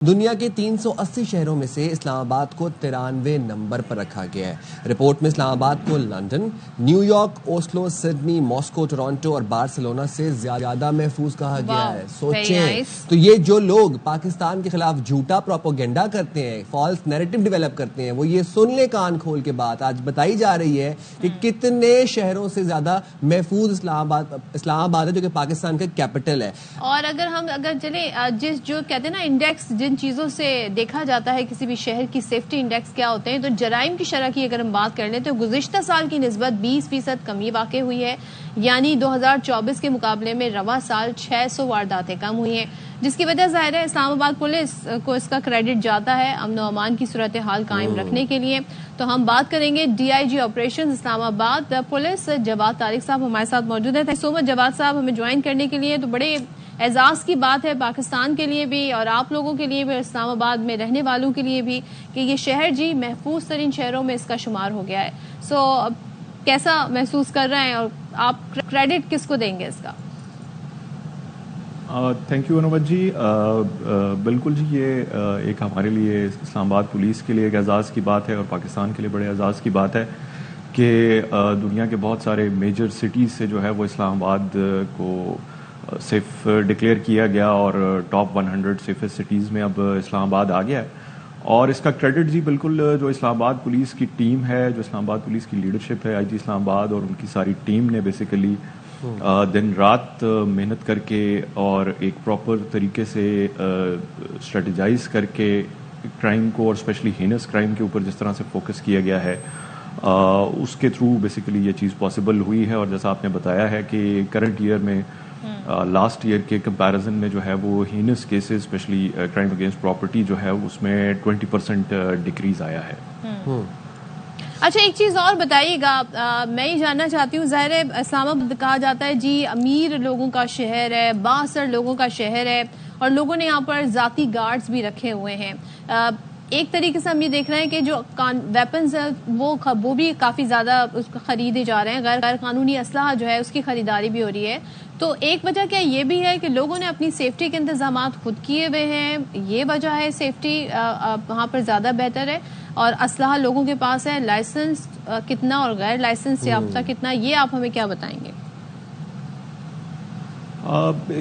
دنیا کے 380 شہروں میں سے اسلام آباد کو 93 نمبر پر رکھا گیا ہے۔ رپورٹ میں اسلام آباد کو London, new York, Oslo, Sydney, Moscow, Toronto اور بارسلونا سے زیادہ محفوظ کہا گیا ہے۔ سوچیں تو یہ جو لوگ پاکستان کے خلاف جھوٹا پروپیگنڈا کرتے ہیں، فالس نیریٹو ڈیولپ کرتے ہیں، وہ یہ سن لیں کان کھول کے بات آج بتائی جا رہی ہے کہ کتنے شہروں سے زیادہ محفوظ اسلام آباد ہے، جو کہ پاکستان کا کیپٹل ہے۔ اور اگر چلیں جو کہتے ہیں نا انڈیکس، جن چیزوں سے دیکھا جاتا ہے کسی بھی شہر کی سیفٹی انڈیکس کیا ہوتے ہیں، تو جرائم کی شرح کی اگر ہم بات کر لیں تو گزشتہ سال کی نسبت 20% کمی واقع ہوئی ہے، یعنی 2024 کے مقابلے میں رواں سال 600 وارداتیں کم ہوئی ہیں، جس کی وجہ ظاہر ہے اسلام آباد پولیس کو اس کا کریڈٹ جاتا ہے امن و امان کی صورتحال قائم رکھنے کے لیے۔ تو ہم بات کریں گے ڈی آئی جی آپریشن اسلام آباد پولیس جواد طارق صاحب ہمارے ساتھ موجود ہیں۔ تھینک سو مچ جواد صاحب ہمیں جوائن کرنے کے لیے۔ تو بڑے اعزاز کی بات ہے پاکستان کے لیے بھی اور آپ لوگوں کے لیے بھی، اسلام آباد میں رہنے والوں کے لیے بھی، کہ یہ شہر جی محفوظ ترین شہروں میں اس کا شمار ہو گیا ہے۔ کیسا محسوس کر رہے ہیں اور آپ کریڈٹ کس کو دیں گے اس کا؟ تھینک یو انوت جی۔ بالکل جی، یہ ایک ہمارے لیے اسلام آباد پولیس کے لیے ایک اعزاز کی بات ہے اور پاکستان کے لیے بڑے اعزاز کی بات ہے کہ دنیا کے بہت سارے میجر سٹیز سے جو ہے وہ اسلام آباد کو سیف ڈکلیئر کیا گیا اور ٹاپ 100 سیفسٹ سٹیز میں اب اسلام آباد آ گیا ہے۔ اور اس کا کریڈٹ جی بالکل جو اسلام آباد پولیس کی ٹیم ہے، جو اسلام آباد پولیس کی لیڈرشپ ہے، آئی جی اسلام آباد اور ان کی ساری ٹیم نے بیسیکلی دن رات محنت کر کے اور ایک پراپر طریقے سے اسٹریٹجائز کر کے کرائم کو اور اسپیشلی ہینس کرائم کے اوپر جس طرح سے فوکس کیا گیا ہے، اس کے تھرو بیسیکلی یہ چیز پاسبل ہوئی ہے۔ اور جیسا آپ نے بتایا ہے کہ کرنٹ ایئر میں لاسٹ ایئر کے کمپیریزن میں جو ہے وہ heinous cases especially crime against property جو ہے اس میں 20% ڈکریز آیا ہے۔ اچھا، ایک چیز اور بتائیے گا، میں یہ جاننا چاہتی ہوں، ظاہر ہے اسلام آباد کہا جاتا ہے جی امیر لوگوں کا شہر ہے، بااثر لوگوں کا شہر ہے، اور لوگوں نے یہاں پر ذاتی گارڈز بھی رکھے ہوئے ہیں۔ ایک طریقے سے ہم یہ دیکھ رہے ہیں کہ جو ویپنز وہ بھی کافی زیادہ اس کو خریدے جا رہے ہیں، غیر قانونی اسلحہ جو ہے اس کی خریداری بھی ہو رہی ہے۔ تو ایک وجہ کیا یہ بھی ہے کہ لوگوں نے اپنی سیفٹی کے انتظامات خود کیے ہوئے ہیں، یہ وجہ ہے سیفٹی وہاں پر زیادہ بہتر ہے، اور اسلحہ لوگوں کے پاس ہے، لائسنس کتنا اور غیر لائسنس یافتہ کتنا، یہ آپ ہمیں کیا بتائیں گے؟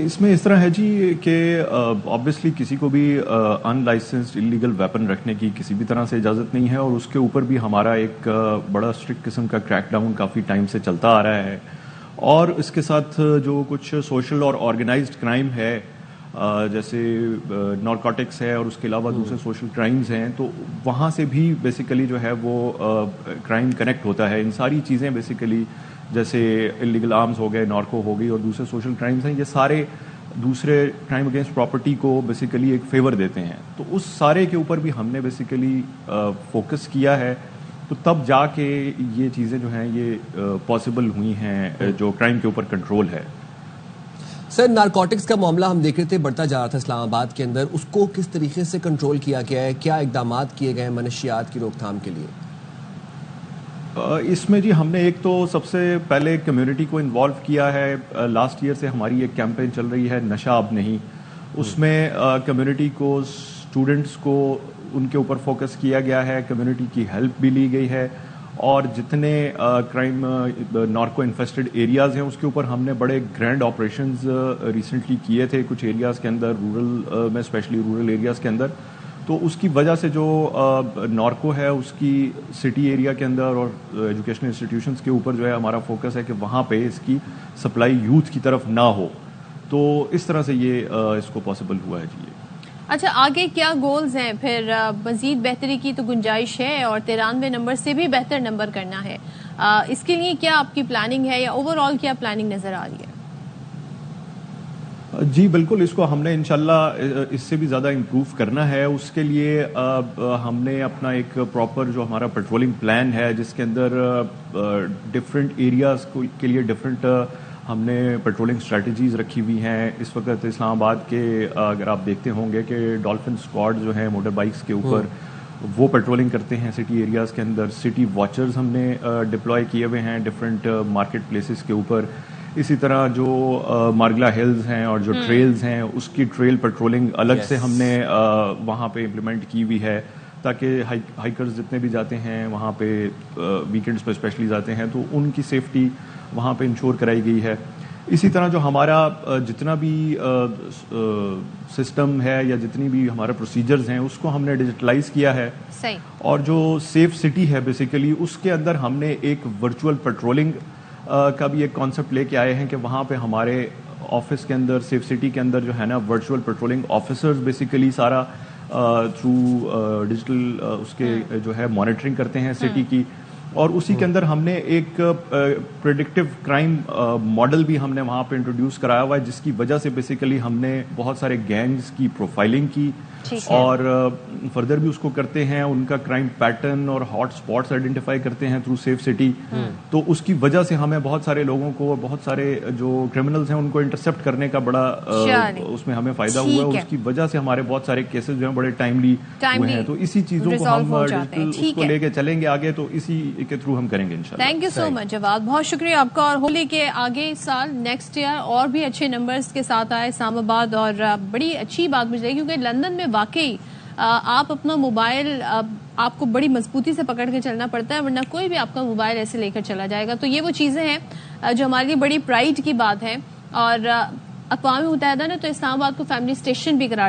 اس میں اس طرح ہے جی کہ آبویسلی کسی کو بھی ان لائسنسڈ انلیگل ویپن رکھنے کی کسی بھی طرح سے اجازت نہیں ہے، اور اس کے اوپر بھی ہمارا ایک بڑا اسٹرکٹ قسم کا کریک ڈاؤن کافی ٹائم سے چلتا آ رہا ہے۔ اور اس کے ساتھ جو کچھ سوشل اور آرگنائزڈ کرائم ہے، جیسے نارکوٹکس ہے اور اس کے علاوہ دوسرے سوشل کرائمز ہیں، تو وہاں سے بھی بیسیکلی جو ہے وہ کرائم کنیکٹ ہوتا ہے۔ ان ساری چیزیں بیسیکلی جیسے انلیگل آرمز ہو گئے، نارکو ہو گئی اور دوسرے سوشل کرائمز ہیں، یہ سارے دوسرے کرائم اگینسٹ پراپرٹی کو بیسیکلی ایک فیور دیتے ہیں۔ تو اس سارے کے اوپر بھی ہم نے بیسیکلی فوکس کیا ہے، تو تب جا کے یہ چیزیں جو ہیں یہ پاسبل ہوئی ہیں، جو کرائم کے اوپر کنٹرول ہے۔ سر، نارکوٹکس کا معاملہ ہم دیکھ رہے تھے بڑھتا جا رہا تھا اسلام آباد کے اندر، اس کو کس طریقے سے کنٹرول کیا گیا ہے؟ کیا اقدامات کیے گئے ہیں منشیات کی روک تھام کے لیے؟ اس میں جی ہم نے ایک تو سب سے پہلے کمیونٹی کو انوالو کیا ہے۔ لاسٹ ایئر سے ہماری ایک کیمپین چل رہی ہے نشہ اب نہیں، اس میں کمیونٹی کو، اسٹوڈنٹس کو، ان کے اوپر فوکس کیا گیا ہے، کمیونٹی کی ہیلپ بھی لی گئی ہے، اور جتنے کرائم نارکو انفیسٹڈ ایریاز ہیں اس کے اوپر ہم نے بڑے گرینڈ آپریشنز ریسنٹلی کیے تھے کچھ ایریاز کے اندر، رورل میں اسپیشلی رورل ایریاز کے اندر۔ تو اس کی وجہ سے جو نارکو ہے اس کی سٹی ایریا کے اندر اور ایجوکیشنل انسٹیٹیوشنز کے اوپر جو ہے ہمارا فوکس ہے کہ وہاں پہ اس کی سپلائی یوتھ کی طرف نہ ہو۔ تو اس طرح سے یہ اس کو پاسبل ہوا ہے جی۔ اچھا، آگے کیا گولز ہیں پھر؟ مزید بہتری کی تو گنجائش ہے اور 93 نمبر سے بھی بہتر نمبر کرنا ہے، اس کے لیے کیا آپ کی پلاننگ ہے یا اوور آل کیا پلاننگ نظر آ رہی ہے؟ جی بالکل، اس کو ہم نے انشاءاللہ اس سے بھی زیادہ امپروو کرنا ہے۔ اس کے لیے ہم نے اپنا ایک پراپر جو ہمارا پیٹرولنگ پلان ہے جس کے اندر ڈفرینٹ ایریاز کے لیے ڈفرینٹ ہم نے پیٹرولنگ اسٹریٹجیز رکھی ہوئی ہیں۔ اس وقت اسلام آباد کے اگر آپ دیکھتے ہوں گے کہ ڈولفن اسکواڈ جو ہیں موٹر بائکس کے اوپر وہ پیٹرولنگ کرتے ہیں سٹی ایریاز کے اندر. سٹی واچرز ہم نے ڈپلوائے کیے ہوئے ہیں ڈفرینٹ مارکیٹ پلیسز کے اوپر. اسی طرح جو مارگلا ہلز ہیں اور جو ٹریلز ہیں اس کی ٹریل پیٹرولنگ الگ سے ہم نے وہاں پہ امپلیمنٹ کی ہوئی ہے, تاکہ ہائیکرز جتنے بھی جاتے ہیں وہاں پہ ویکینڈز پہ اسپیشلی جاتے ہیں تو ان کی سیفٹی وہاں پہ انشور کرائی گئی ہے. اسی طرح جو ہمارا جتنا بھی سسٹم ہے یا جتنی بھی ہمارے پروسیجرز ہیں اس کو ہم نے ڈیجیٹلائز کیا ہے. اور جو سیف سٹی ہے بیسیکلی اس کے اندر ہم نے ایک ورچوئل پیٹرولنگ کا بھی ایک کانسیپٹ لے کے آئے ہیں کہ وہاں پہ ہمارے آفس کے اندر سیف سٹی کے اندر جو ہے نا ورچوئل پیٹرولنگ آفیسرز بیسیکلی سارا تھرو ڈیجیٹل اس کے جو ہے مانیٹرنگ کرتے ہیں سٹی کی. اور اسی کے اندر ہم نے ایک پریڈکٹیو کرائم ماڈل بھی ہم نے وہاں پہ انٹروڈیوس کرایا ہوا ہے, جس کی وجہ سے بیسیکلی ہم نے بہت سارے گینگز کی پروفائلنگ کی اور فردر بھی اس کو کرتے ہیں, ان کا کرائم پیٹرن اور ہاٹ سپاٹس آئیڈینٹیفائی کرتے ہیں تھرو سیف سٹی. تو اس کی وجہ سے ہمیں بہت سارے لوگوں کو, بہت سارے جو کرمنلز ہیں ان کو انٹرسپٹ کرنے کا بڑا اس میں ہمیں فائدہ ہوا ہے, اور اس کی وجہ سے ہمارے بہت سارے کیسز جو ہیں بڑے ٹائملی ہوئے ہیں. تو اسی چیزوں کو ہم ڈیجیٹل اس کو لے کے چلیں گے آگے, تو اسی کے تھرو ہم کریں گے انشاءاللہ. تھینک یو سو مچ جواد, بہت شکریہ آپ کا. اور ہولی کے آگے سال نیکسٹ ایئر اور بھی اچھے نمبرز کے ساتھ آئے اسلام آباد, اور بڑی اچھی بات مجھے لگی کیونکہ لندن میں واقعی آپ اپنا موبائل آپ کو بڑی مضبوطی سے پکڑ کے چلنا پڑتا ہے, ورنہ کوئی بھی آپ کا موبائل ایسے لے کر چلا جائے گا. تو یہ وہ چیزیں ہیں جو ہمارے لیے بڑی پرائڈ کی بات ہے. اور اقوام متحدہ نے تو اسلام آباد کو فیملی اسٹیشن بھی قرار